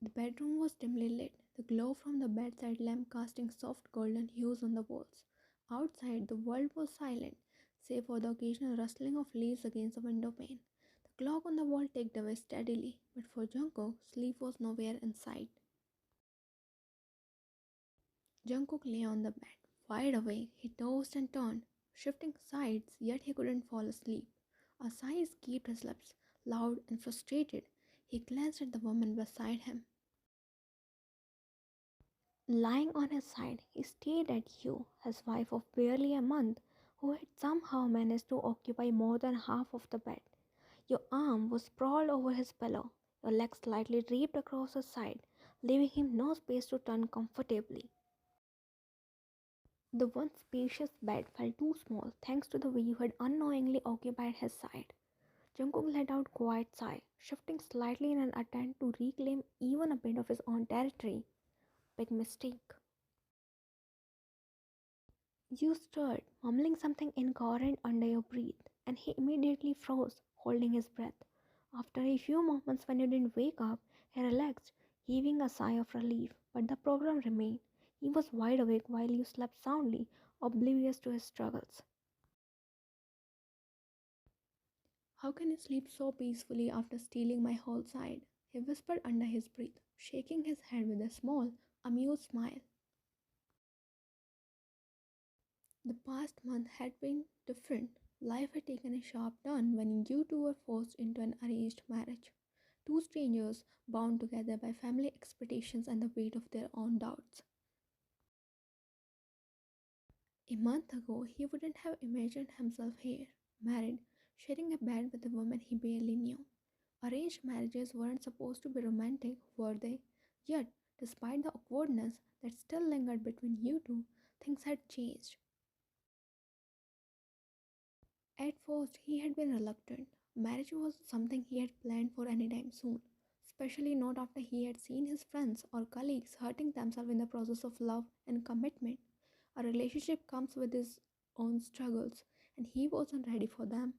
The bedroom was dimly lit, the glow from the bedside lamp casting soft golden hues on the walls. Outside, the world was silent, save for the occasional rustling of leaves against the window pane. The clock on the wall ticked away steadily, but for Jungkook, sleep was nowhere in sight. Jungkook lay on the bed, wide awake. He tossed and turned, shifting sides, yet he couldn't fall asleep. A sigh escaped his lips, loud and frustrated. He glanced at the woman beside him. Lying on his side, he stared at you, his wife of barely a month, who had somehow managed to occupy more than half of the bed. Your arm was sprawled over his pillow, your legs slightly draped across his side, leaving him no space to turn comfortably. The once spacious bed felt too small thanks to the way you had unknowingly occupied his side. Jungkook let out a quiet sigh, shifting slightly in an attempt to reclaim even a bit of his own territory. Big mistake. You stirred, mumbling something incoherent under your breath, and he immediately froze, holding his breath. After a few moments, when you didn't wake up, he relaxed, heaving a sigh of relief. But the program remained. He was wide awake while you slept soundly, oblivious to his struggles. How can you sleep so peacefully after stealing my whole side? He whispered under his breath, shaking his head with a small, amused smile. The past month had been different. Life had taken a sharp turn when you two were forced into an arranged marriage. Two strangers bound together by family expectations and the weight of their own doubts. A month ago, he wouldn't have imagined himself here, married, sharing a bed with a woman he barely knew. Arranged marriages weren't supposed to be romantic, were they? Yet, despite the awkwardness that still lingered between you two, things had changed. At first, he had been reluctant. Marriage was something he had planned for any time soon, especially not after he had seen his friends or colleagues hurting themselves in the process of love and commitment. A relationship comes with its own struggles, and he wasn't ready for them.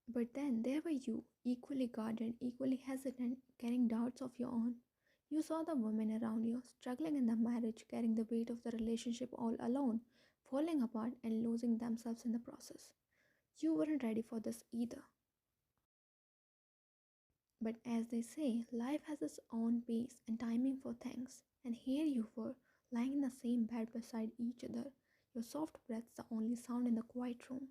But then there were you, equally guarded, equally hesitant, carrying doubts of your own. You saw the women around you, struggling in the marriage, carrying the weight of the relationship all alone, falling apart and losing themselves in the process. You weren't ready for this either. But as they say, life has its own pace and timing for things. And here you were, lying in the same bed beside each other, your soft breaths the only sound in the quiet room.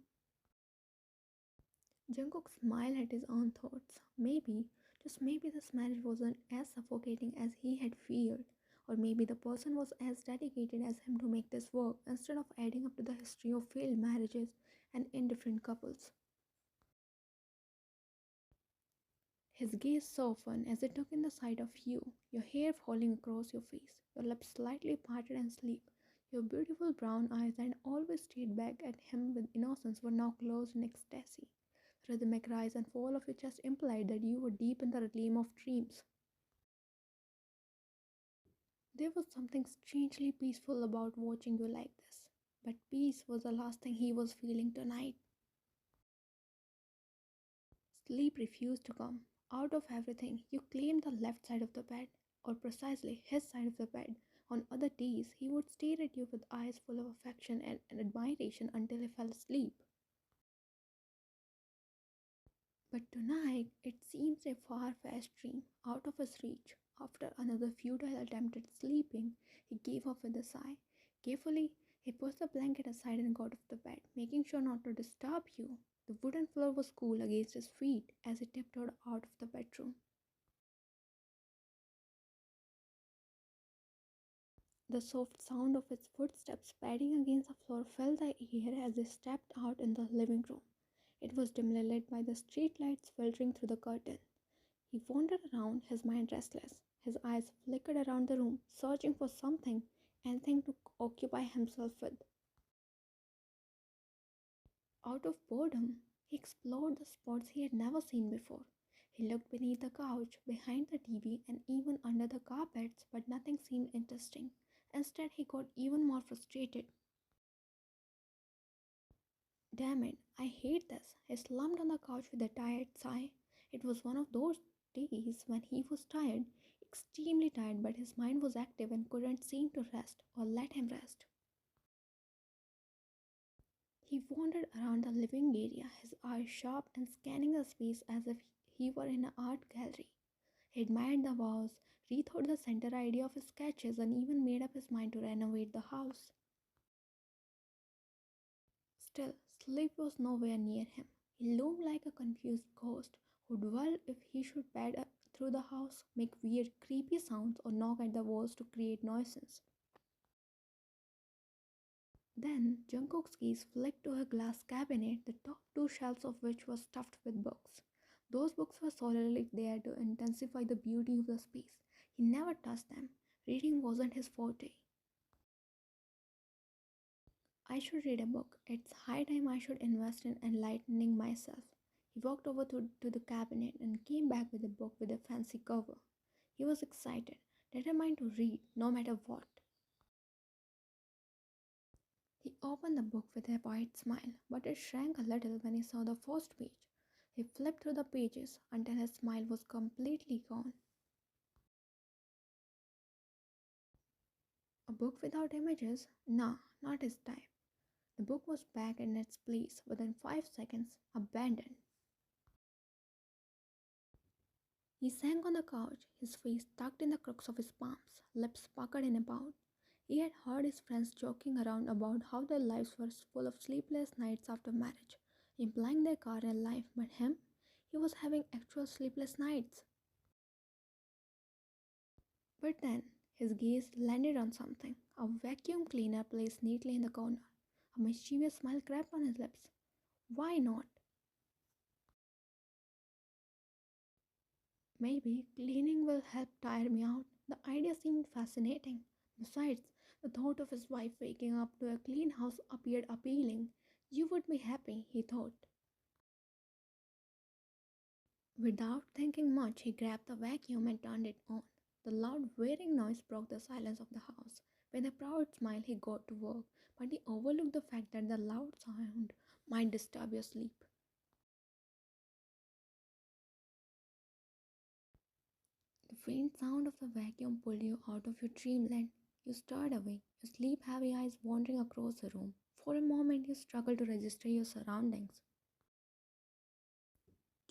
Jungkook smiled at his own thoughts. Maybe, just maybe this marriage wasn't as suffocating as he had feared. Or maybe the person was as dedicated as him to make this work instead of adding up to the history of failed marriages and indifferent couples. His gaze softened as it took in the sight of you, your hair falling across your face, your lips slightly parted in sleep. Your beautiful brown eyes that always stared back at him with innocence were now closed in ecstasy. The rhythmic rise and fall of your chest implied that you were deep in the realm of dreams. There was something strangely peaceful about watching you like this. But peace was the last thing he was feeling tonight. Sleep refused to come. Out of everything, you claimed the left side of the bed, or precisely his side of the bed. On other days, he would stare at you with eyes full of affection and admiration until he fell asleep. But tonight, it seems a far-fetched dream, out of his reach. After another futile attempt at sleeping, he gave up with a sigh. Carefully, he pushed the blanket aside and got off the bed, making sure not to disturb you. The wooden floor was cool against his feet as he tiptoed out of the bedroom. The soft sound of his footsteps padding against the floor filled the air as he stepped out in the living room. It was dimly lit by the street lights filtering through the curtain. He wandered around, his mind restless. His eyes flickered around the room, searching for something, anything to occupy himself with. Out of boredom, he explored the spots he had never seen before. He looked beneath the couch, behind the TV, and even under the carpets, but nothing seemed interesting. Instead, he got even more frustrated. Damn it, I hate this. He slumped on the couch with a tired sigh. It was one of those days when he was tired, extremely tired, but his mind was active and couldn't seem to rest or let him rest. He wandered around the living area, his eyes sharp and scanning the space as if he were in an art gallery. He admired the walls, rethought the center idea of his sketches, and even made up his mind to renovate the house. Still, sleep was nowhere near him. He loomed like a confused ghost who'd whirl if he should pad through the house, make weird, creepy sounds, or knock at the walls to create noises. Then Jungkook's gaze flicked to a glass cabinet, the top two shelves of which were stuffed with books. Those books were solely there to intensify the beauty of the space. He never touched them. Reading wasn't his forte. I should read a book. It's high time I should invest in enlightening myself. He walked over to the cabinet and came back with a book with a fancy cover. He was excited, determined to read no matter what. He opened the book with a wide smile, but it shrank a little when he saw the first page. He flipped through the pages until his smile was completely gone. A book without images? Nah, not his type. The book was back in its place within 5 seconds, abandoned. He sank on the couch, his face tucked in the crooks of his palms, lips puckered in a pout. He had heard his friends joking around about how their lives were full of sleepless nights after marriage, implying their career life, but him, he was having actual sleepless nights. But then his gaze landed on something, a vacuum cleaner placed neatly in the corner. A mischievous smile crept on his lips. Why not? Maybe cleaning will help tire me out. The idea seemed fascinating. Besides, the thought of his wife waking up to a clean house appeared appealing. You would be happy, he thought. Without thinking much, he grabbed the vacuum and turned it on. The loud whirring noise broke the silence of the house. With a proud smile, he got to work, but he overlooked the fact that the loud sound might disturb your sleep. The faint sound of the vacuum pulled you out of your dreamland. You stirred awake, your sleep heavy eyes wandering across the room. For a moment, you struggled to register your surroundings.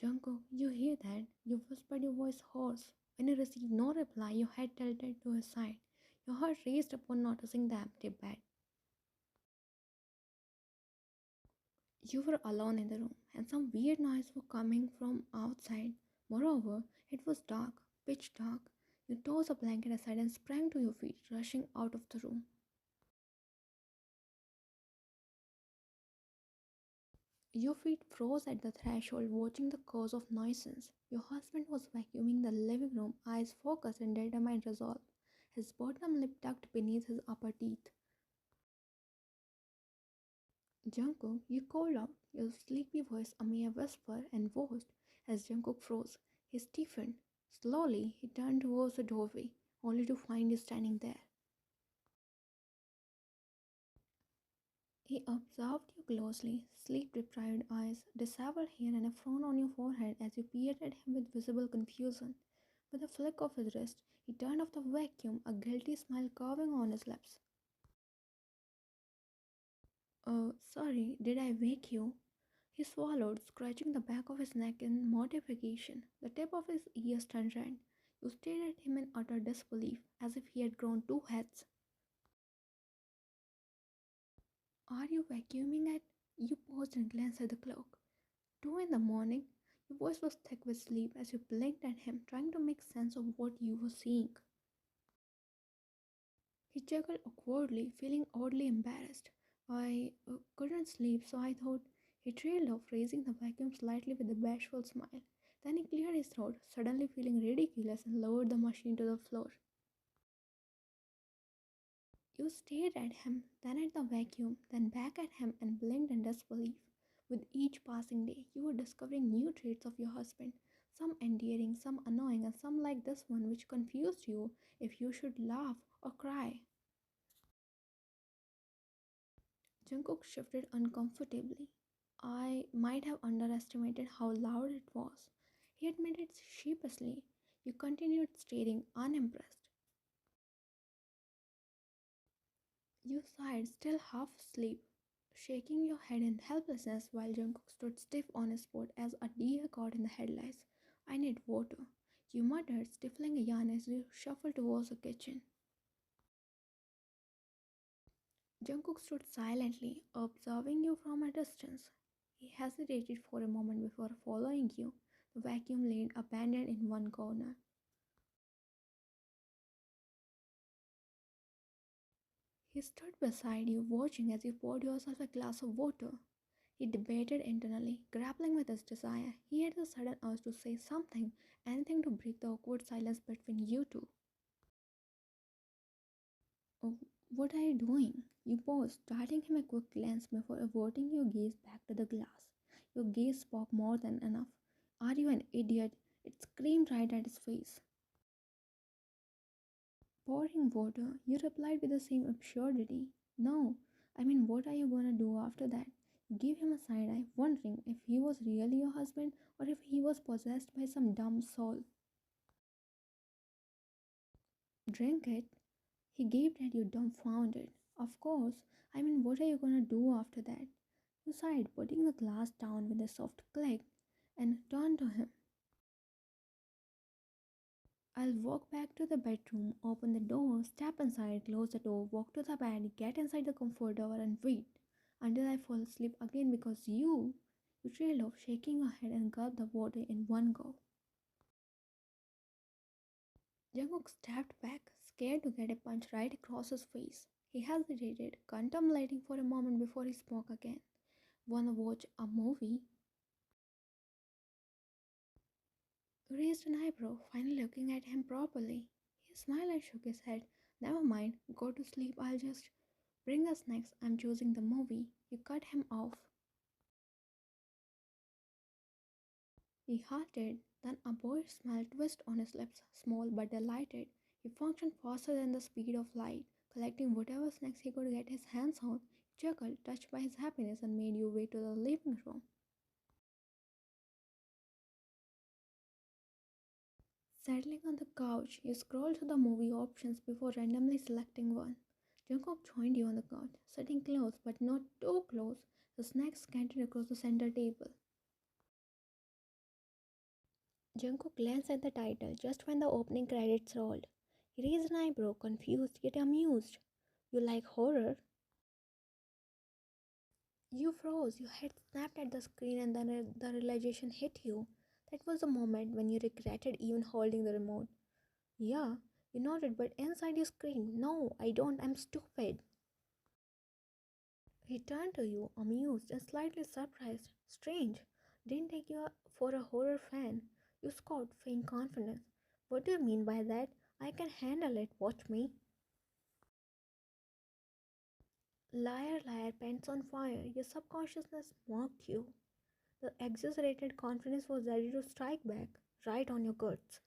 Jungkook, you hear that? You whispered, your voice hoarse. When you received no reply, your head tilted to his side. Your heart raced upon noticing the empty bed. You were alone in the room, and some weird noise was coming from outside. Moreover, it was dark, pitch dark. You tossed a blanket aside and sprang to your feet, rushing out of the room. Your feet froze at the threshold, watching the cause of nuisance. Your husband was vacuuming the living room, eyes focused in determined resolve, his bottom lip tucked beneath his upper teeth. Jungkook, you called out, your sleepy voice a mere whisper, and watched as Jungkook froze. He stiffened. Slowly, he turned towards the doorway, only to find you standing there. He observed you closely, sleep-deprived eyes, disheveled hair, and a frown on your forehead as you peered at him with visible confusion. With a flick of his wrist, he turned off the vacuum, a guilty smile curving on his lips. Oh, sorry, did I wake you? He swallowed, scratching the back of his neck in mortification. The tip of his ears turned red. You stared at him in utter disbelief, as if he had grown two heads. Are you vacuuming it? You paused and glanced at the clock. 2 in the morning? Your voice was thick with sleep as you blinked at him, trying to make sense of what you were seeing. He chuckled awkwardly, feeling oddly embarrassed. I couldn't sleep, so I thought. He trailed off, raising the vacuum slightly with a bashful smile. Then he cleared his throat, suddenly feeling ridiculous, and lowered the machine to the floor. You stared at him, then at the vacuum, then back at him, and blinked in disbelief. With each passing day, you were discovering new traits of your husband, some endearing, some annoying, and some like this one, which confused you if you should laugh or cry. Jungkook shifted uncomfortably. I might have underestimated how loud it was. He admitted sheepishly. You continued staring, unimpressed. You sighed, still half asleep, shaking your head in helplessness while Jungkook stood stiff on his spot as a deer caught in the headlights. I need water, you muttered, stifling a yawn as you shuffled towards the kitchen. Jungkook stood silently, observing you from a distance. He hesitated for a moment before following you. The vacuum lay abandoned in one corner. He stood beside you, watching as you poured yourself a glass of water. He debated internally, grappling with his desire. He had the sudden urge to say something, anything to break the awkward silence between you two. "Oh, what are you doing?" You paused, darting him a quick glance before averting your gaze back to the glass. Your gaze spoke more than enough. "Are you an idiot?" It screamed right at his face. "Pouring water," you replied with the same absurdity. "No, I mean, what are you gonna do after that?" You gave him a side eye, wondering if he was really your husband or if he was possessed by some dumb soul. "Drink it?" He gaped at you dumbfounded. "Of course. I mean, what are you gonna do after that?" You sighed, putting the glass down with a soft click, and turned to him. "I'll walk back to the bedroom, open the door, step inside, close the door, walk to the bed, get inside the comforter, and wait until I fall asleep again because you trailed off, shaking your head and gulped the water in one go. Jungkook stepped back, scared to get a punch right across his face. He hesitated, contemplating for a moment before he spoke again. "Wanna watch a movie?" Raised an eyebrow, finally looking at him properly. He smiled and shook his head. "Never mind, go to sleep, I'll just bring the snacks. I'm choosing the movie." You cut him off. He halted, then a boyish smile twisted on his lips, small but delighted. He functioned faster than the speed of light, collecting whatever snacks he could get his hands on. He chuckled, touched by his happiness, and made you way to the living room. Settling on the couch, you scrolled through the movie options before randomly selecting one. Jungkook joined you on the couch, sitting close but not too close, the snacks scattered across the center table. Jungkook glanced at the title just when the opening credits rolled. He raised an eyebrow, confused yet amused. "You like horror?" You froze, your head snapped at the screen, and then the realization hit you. That was the moment when you regretted even holding the remote. "Yeah," you nodded, but inside you screamed, "No, I don't, I'm stupid." He turned to you, amused and slightly surprised. "Strange. Didn't take you for a horror fan." You scoffed, faint confidence. "What do you mean by that? I can handle it, watch me." Liar, liar, pants on fire. Your subconsciousness mocked you. The exaggerated confidence was ready to strike back, right on your guts.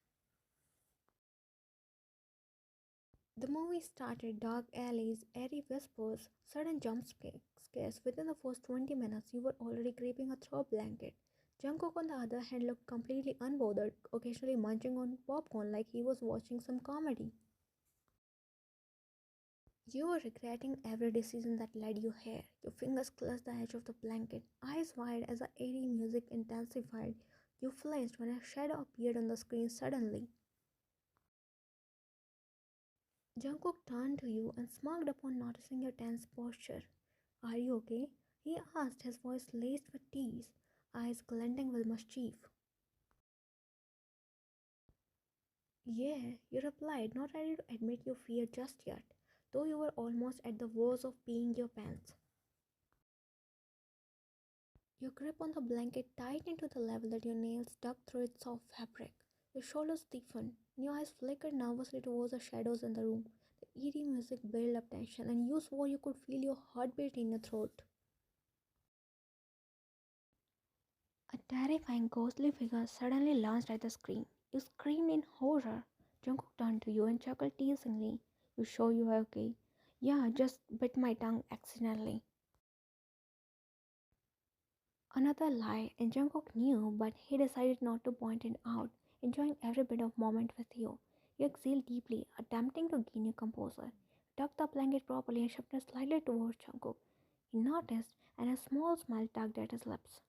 The movie started, dark alleys, airy whispers, sudden scares. Within the first 20 minutes, you were already creeping a throw blanket. Jungkook, on the other hand, looked completely unbothered, occasionally munching on popcorn like he was watching some comedy. You were regretting every decision that led you here. Your fingers clutched the edge of the blanket, eyes wide as the eerie music intensified. You flinched when a shadow appeared on the screen suddenly. Jungkook turned to you and smirked upon noticing your tense posture. "Are you okay?" he asked, his voice laced with tease, eyes glinting with mischief. "Yeah," you replied, not ready to admit your fear just yet, though you were almost at the verge of peeing your pants. Your grip on the blanket tightened to the level that your nails dug through its soft fabric. Your shoulders stiffened, and your eyes flickered nervously towards the shadows in the room. The eerie music built up tension, and you swore you could feel your heartbeat in your throat. A terrifying ghostly figure suddenly launched at the screen. You screamed in horror. Jungkook turned to you and chuckled teasingly. "You sure you are okay?" "Yeah, just bit my tongue accidentally." Another lie, and Jungkook knew, but he decided not to point it out, enjoying every bit of moment with you. You exhaled deeply, attempting to gain your composure. Tucked the blanket properly and shifted slightly towards Jungkook. He noticed, and a small smile tugged at his lips.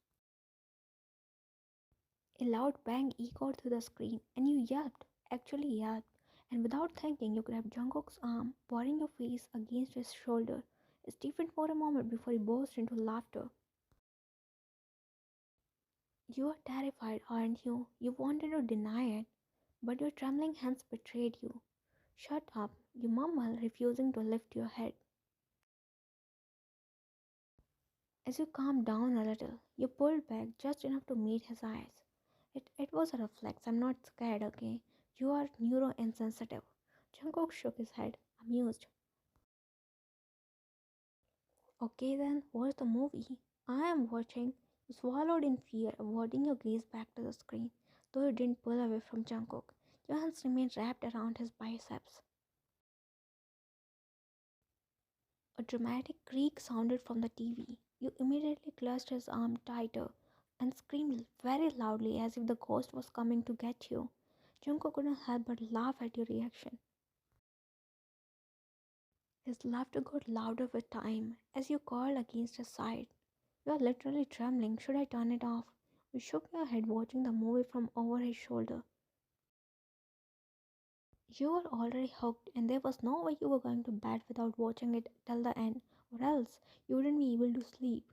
A loud bang echoed through the screen, and you yelped, actually yelped, and without thinking, you grabbed Jungkook's arm, pouring your face against his shoulder. It stiffened for a moment before he burst into laughter. You are terrified, aren't you? You wanted to deny it, but your trembling hands betrayed you. Shut up, you mumbled, refusing to lift your head. As you calmed down a little, you pulled back just enough to meet his eyes. It was a reflex. I'm not scared, okay? You are neuro insensitive. Jungkook shook his head, amused. Okay then, watch the movie. I am watching. You swallowed in fear, avoiding your gaze back to the screen. Though you didn't pull away from Jungkook, your hands remained wrapped around his biceps. A dramatic creak sounded from the TV. You immediately clutched his arm tighter and screamed very loudly as if the ghost was coming to get you. Jungkook couldn't help but laugh at your reaction. His laughter got louder with time as you curled against his side. You are literally trembling. Should I turn it off? You shook your head, watching the movie from over his shoulder. You were already hooked, and there was no way you were going to bed without watching it till the end, or else you wouldn't be able to sleep.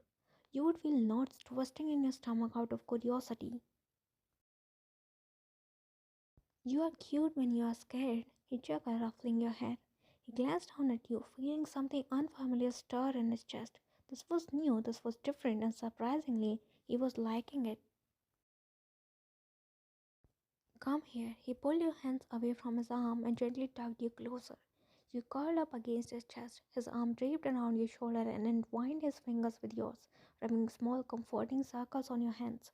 You would feel knots twisting in your stomach out of curiosity. You are cute when you are scared, he chuckled, ruffling your hair. He glanced down at you, feeling something unfamiliar stir in his chest. This was new, this was different, and surprisingly, he was liking it. Come here. He pulled your hands away from his arm and gently tugged you closer. You curled up against his chest, his arm draped around your shoulder and entwined his fingers with yours, rubbing small comforting circles on your hands.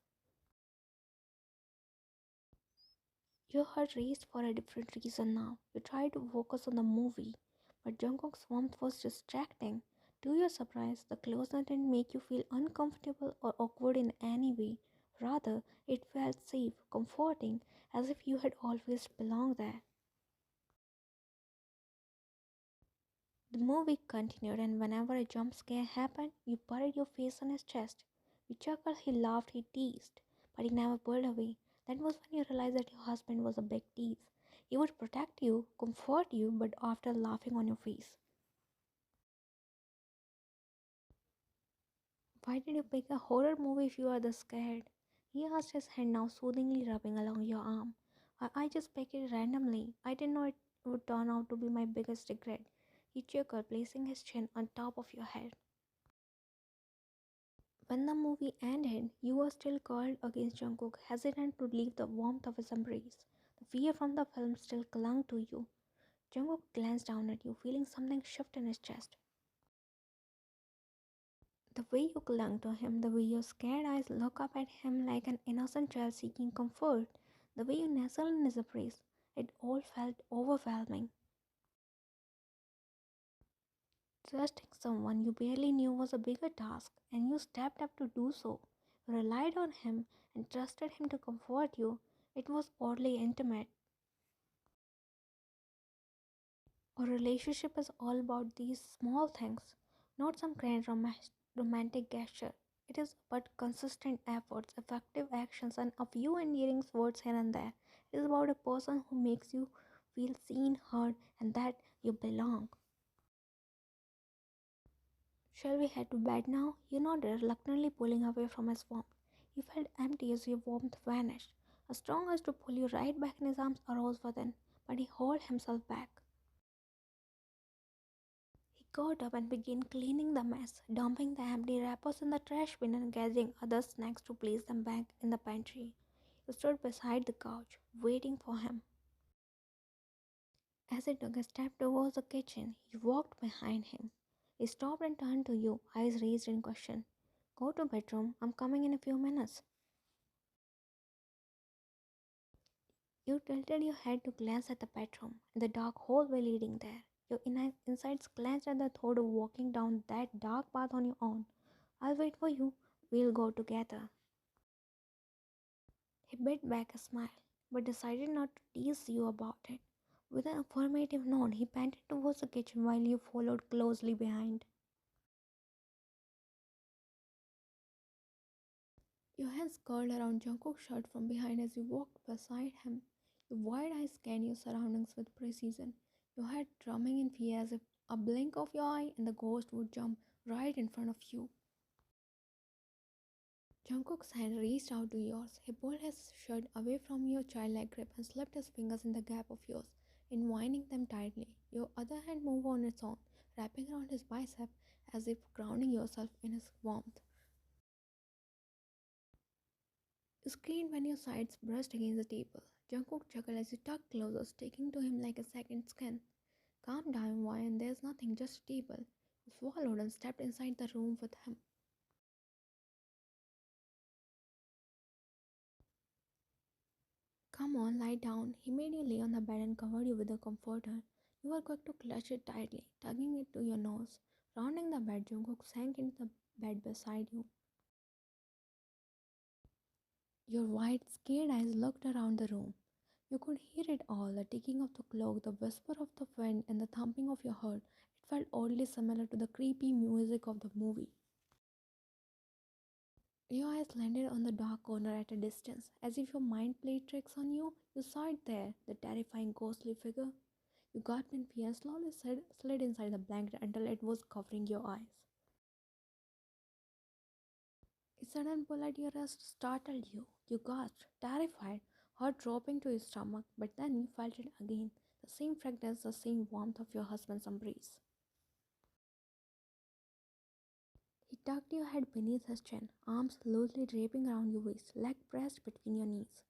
Your heart raced for a different reason now. You tried to focus on the movie, but Jungkook's warmth was distracting. To your surprise, the closeness didn't make you feel uncomfortable or awkward in any way. Rather, it felt safe, comforting, as if you had always belonged there. The movie continued, and whenever a jump scare happened, you buried your face in his chest. You chuckled, he laughed, he teased, but he never pulled away. That was when you realized that your husband was a big tease. He would protect you, comfort you, but after laughing on your face. Why did you pick a horror movie if you are this scared? He asked, his hand now soothingly rubbing along your arm. I just picked it randomly. I didn't know it would turn out to be my biggest regret. He chuckled, placing his chin on top of your head. When the movie ended, you were still curled against Jungkook, hesitant to leave the warmth of his embrace. The fear from the film still clung to you. Jungkook glanced down at you, feeling something shift in his chest. The way you clung to him, the way your scared eyes look up at him like an innocent child seeking comfort, the way you nestled in his embrace, it all felt overwhelming. Trusting someone you barely knew was a bigger task, and you stepped up to do so. You relied on him and trusted him to comfort you. It was oddly intimate. A relationship is all about these small things, not some grand romantic gesture. It is but consistent efforts, effective actions, and a few endearing words here and there. It is about a person who makes you feel seen, heard, and that you belong. Shall we head to bed now? You nodded, reluctantly pulling away from his warmth. You felt empty as your warmth vanished. A strong urge to pull you right back in his arms arose within, but he hauled himself back. He got up and began cleaning the mess, dumping the empty wrappers in the trash bin and gathering other snacks to place them back in the pantry. You stood beside the couch, waiting for him. As he took a step towards the kitchen, you walked behind him. He stopped and turned to you, eyes raised in question. Go to bedroom, I'm coming in a few minutes. You tilted your head to glance at the bedroom, and the dark hallway leading there. Your insides glanced at the thought of walking down that dark path on your own. I'll wait for you. We'll go together. He bit back a smile, but decided not to tease you about it. With an affirmative nod, he panted towards the kitchen while you followed closely behind. Your hands curled around Jungkook's shirt from behind as you walked beside him. Your wide eyes scanned your surroundings with precision, your head drumming in fear as if a blink of your eye and the ghost would jump right in front of you. Jungkook's hand reached out to yours. He pulled his shirt away from your childlike grip and slipped his fingers in the gap of yours, entwining them tightly. Your other hand moved on its own, wrapping around his bicep as if grounding yourself in his warmth. You screamed when your sides brushed against the table. Jungkook chuckled as you tugged closer, sticking to him like a second skin. Calm down, Ryan. There's nothing, just a table. You swallowed and stepped inside the room with him. Come on, lie down. He made you lay on the bed and covered you with a comforter. You were quick to clutch it tightly, tugging it to your nose. Rounding the bed, Jungkook sank into the bed beside you. Your wide, scared eyes looked around the room. You could hear it all, the ticking of the clock, the whisper of the wind, and the thumping of your heart. It felt oddly similar to the creepy music of the movie. Your eyes landed on the dark corner at a distance. As if your mind played tricks on you, you saw it there, the terrifying ghostly figure. You gasped in fear and slowly slid inside the blanket until it was covering your eyes. A sudden pull at your wrist startled you. You gasped, terrified, heart dropping to your stomach, but then you felt it again, the same fragrance, the same warmth of your husband's embrace. He tucked your head beneath his chin, arms loosely draping around your waist, leg pressed between your knees.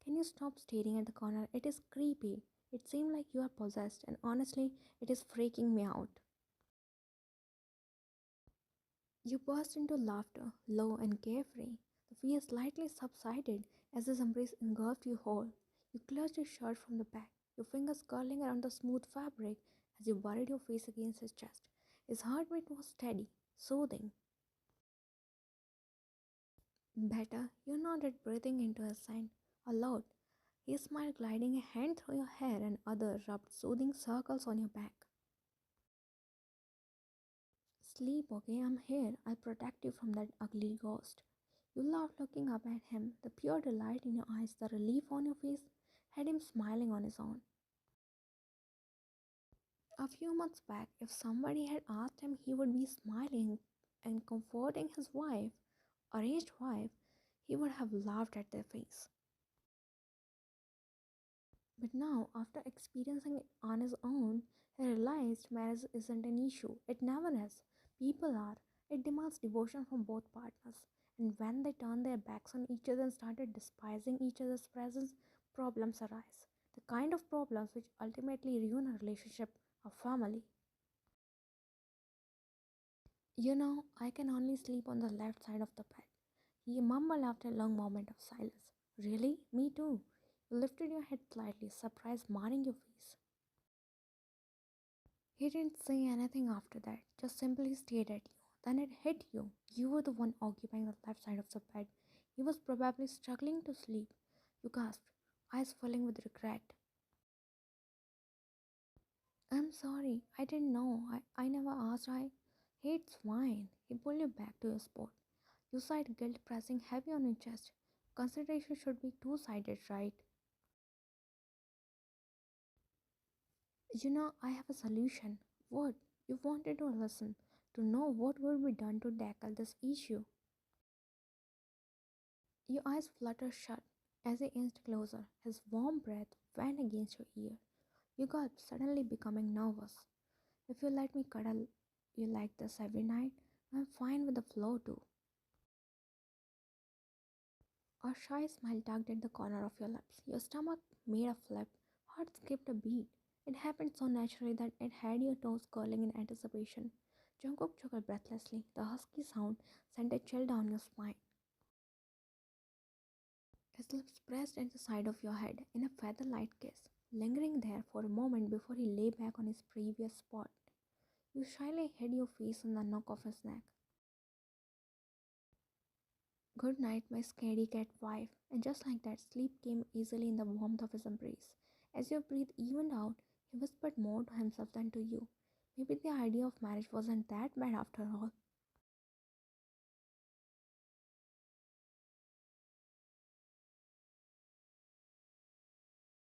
Can you stop staring at the corner? It is creepy. It seems like you are possessed, and honestly, it is freaking me out. You burst into laughter, low and carefree. The fear slightly subsided as his embrace engulfed you whole. You clutched his shirt from the back, your fingers curling around the smooth fabric as you buried your face against his chest. His heartbeat was steady, soothing. Better, you nodded, breathing into his side. Aloud, he smiled, gliding a hand through your hair and other rubbed soothing circles on your back. Sleep, okay? I'm here. I'll protect you from that ugly ghost. You laughed, looking up at him. The pure delight in your eyes, the relief on your face, had him smiling on his own. A few months back, if somebody had asked him, he would be smiling and comforting his wife, arranged wife, he would have laughed at their face. But now, after experiencing it on his own, he realized marriage isn't an issue. It never is. People are. It demands devotion from both partners. And when they turn their backs on each other and started despising each other's presence, problems arise. The kind of problems which ultimately ruin a relationship, a family. You know, I can only sleep on the left side of the bed. He mumbled after a long moment of silence. Really? Me too. You lifted your head slightly, surprise marring your face. He didn't say anything after that, just simply stared at you. Then it hit you. You were the one occupying the left side of the bed. He was probably struggling to sleep. You gasped, eyes filling with regret. I'm sorry, I didn't know. I never asked. Hey, it's fine. He pulled you back to your spot. You sighed, guilt pressing heavy on your chest. Consideration should be two sided, right? You know, I have a solution. What? You wanted to listen, to know what would be done to tackle this issue. Your eyes fluttered shut as he inched closer. His warm breath went against your ear. You gulped, suddenly becoming nervous. If you let me cuddle you like this every night, I'm fine with the floor too. A shy smile tugged at the corner of your lips. Your stomach made a flip, heart skipped a beat. It happened so naturally that it had your toes curling in anticipation. Jungkook chuckled breathlessly. The husky sound sent a chill down your spine. His lips pressed at the side of your head in a feather-light kiss, lingering there for a moment before he lay back on his previous spot. You shyly hid your face on the neck of his neck. Good night, my scaredy cat wife. And just like that, sleep came easily in the warmth of his embrace. As your breath evened out, he whispered more to himself than to you. Maybe the idea of marriage wasn't that bad after all.